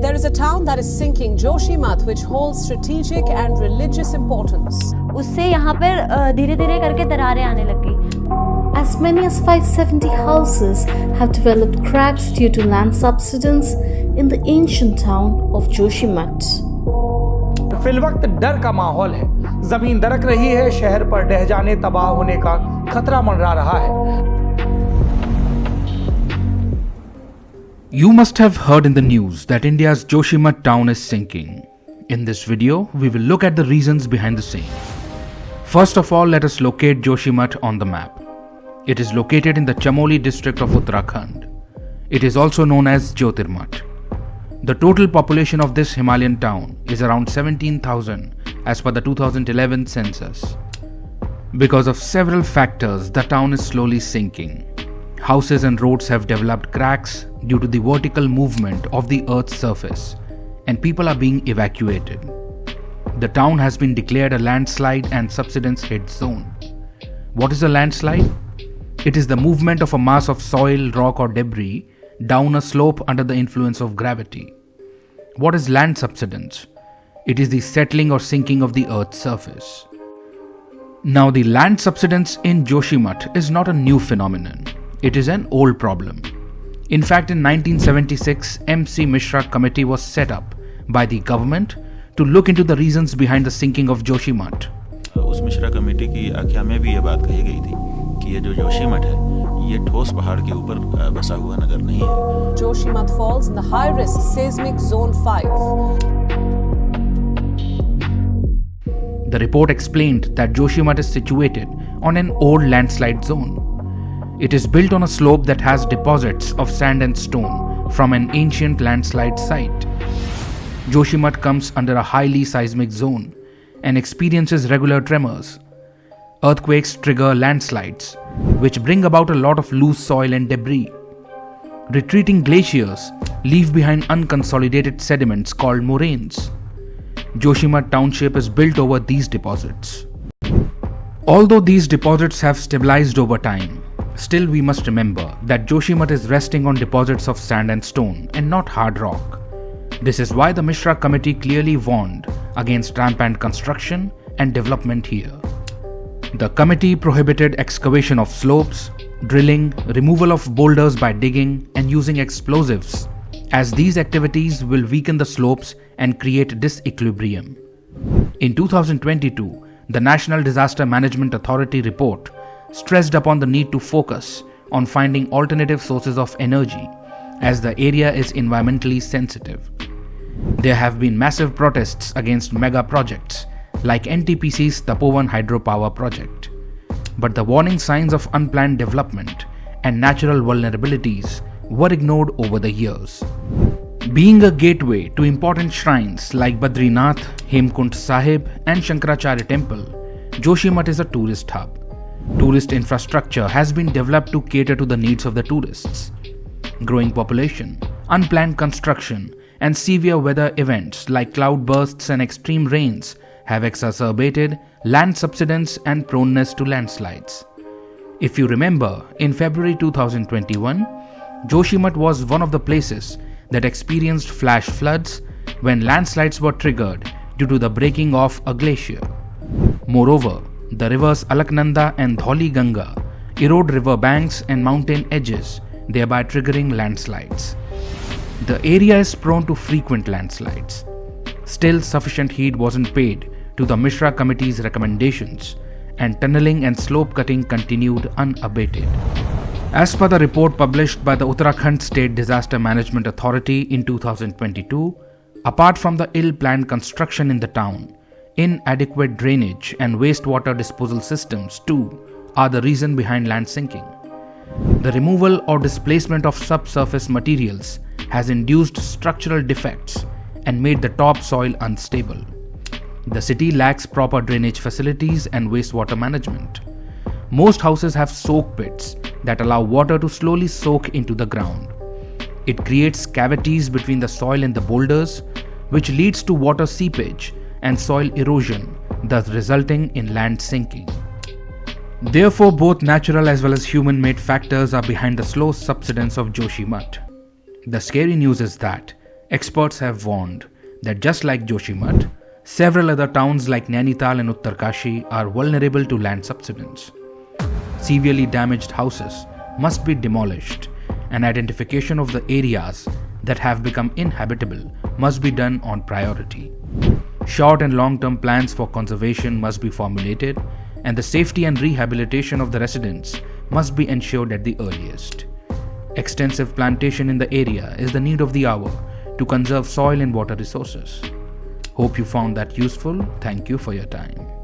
there is a town that is sinking, Joshimath, which holds strategic and religious importance. उससे यहाँ पर धीरे-धीरे करके दरारें आने लग गई. As many as 570 houses have developed cracks due to land subsidence in the ancient town of Joshimath. फिलवक्त डर का माहौल है. जमीन दरक रही है, शहर पर ढह जाने, तबाह होने का खतरा मंडरा रहा है. You must have heard in the news that India's Joshimath town is sinking. In this video, we will look at the reasons behind the same. First of all, let us locate Joshimath on the map. It is located in the Chamoli district of Uttarakhand. It is also known as Jyotirmath. The total population of this Himalayan town is around 17,000 as per the 2011 census. Because of several factors, the town is slowly sinking. Houses and roads have developed cracks due to the vertical movement of the Earth's surface, and people are being evacuated. The town has been declared a landslide and subsidence hit zone. What is a landslide? It is the movement of a mass of soil, rock or debris down a slope under the influence of gravity. What is land subsidence? It is the settling or sinking of the Earth's surface. Now, the land subsidence in Joshimath is not a new phenomenon. It is an old problem. In fact, in 1976, MC Mishra Committee was set up by the government to look into the reasons behind the sinking of Joshimath. उस Mishra committee की आख्या में भी ये बात कही गई थी कि ये जो जोशीमठ है ये ठोस पहाड़ के ऊपर बसा हुआ नगर नहीं है. Joshimath falls in the high-risk seismic zone 5. The report explained that Joshimath is situated on an old landslide zone. It is built on a slope that has deposits of sand and stone from an ancient landslide site. Joshimath comes under a highly seismic zone and experiences regular tremors. Earthquakes trigger landslides, which bring about a lot of loose soil and debris. Retreating glaciers leave behind unconsolidated sediments called moraines. Joshimath township is built over these deposits. Although these deposits have stabilized over time, still we must remember that Joshimath is resting on deposits of sand and stone and not hard rock. This is why the Mishra Committee clearly warned against rampant construction and development here. The committee prohibited excavation of slopes, drilling, removal of boulders by digging and using explosives, as these activities will weaken the slopes and create disequilibrium. In 2022, the National Disaster Management Authority report stressed upon the need to focus on finding alternative sources of energy, as the area is environmentally sensitive. There have been massive protests against mega projects like NTPC's Tapovan hydropower project. But the warning signs of unplanned development and natural vulnerabilities were ignored over the years. Being a gateway to important shrines like Badrinath, Hemkund Sahib and Shankaracharya Temple, Joshimath is a tourist hub. Tourist infrastructure has been developed to cater to the needs of the tourists. Growing population, unplanned construction, and severe weather events like cloud bursts and extreme rains have exacerbated land subsidence and proneness to landslides. If you remember, in February 2021, Joshimath was one of the places that experienced flash floods when landslides were triggered due to the breaking of a glacier. Moreover, the rivers Alaknanda and Dhauli Ganga erode river banks and mountain edges, thereby triggering landslides. The area is prone to frequent landslides. Still, sufficient heed wasn't paid to the Mishra Committee's recommendations, and tunneling and slope cutting continued unabated. As per the report published by the Uttarakhand State Disaster Management Authority in 2022, apart from the ill-planned construction in the town, inadequate drainage and wastewater disposal systems too are the reason behind land sinking. The removal or displacement of subsurface materials has induced structural defects and made the topsoil unstable. The city lacks proper drainage facilities and wastewater management. Most houses have soak pits that allow water to slowly soak into the ground. It creates cavities between the soil and the boulders, which leads to water seepage and soil erosion, thus resulting in land sinking. Therefore, both natural as well as human-made factors are behind the slow subsidence of Joshimath. The scary news is that Experts have warned that just like Joshimath, several other towns like Nainital and Uttarkashi are vulnerable to land subsidence. Severely damaged houses must be demolished, and identification of the areas that have become inhabitable must be done on priority. Short and long-term plans for conservation must be formulated, and the safety and rehabilitation of the residents must be ensured at the earliest. Extensive plantation in the area is the need of the hour to conserve soil and water resources. Hope you found that useful. Thank you for your time.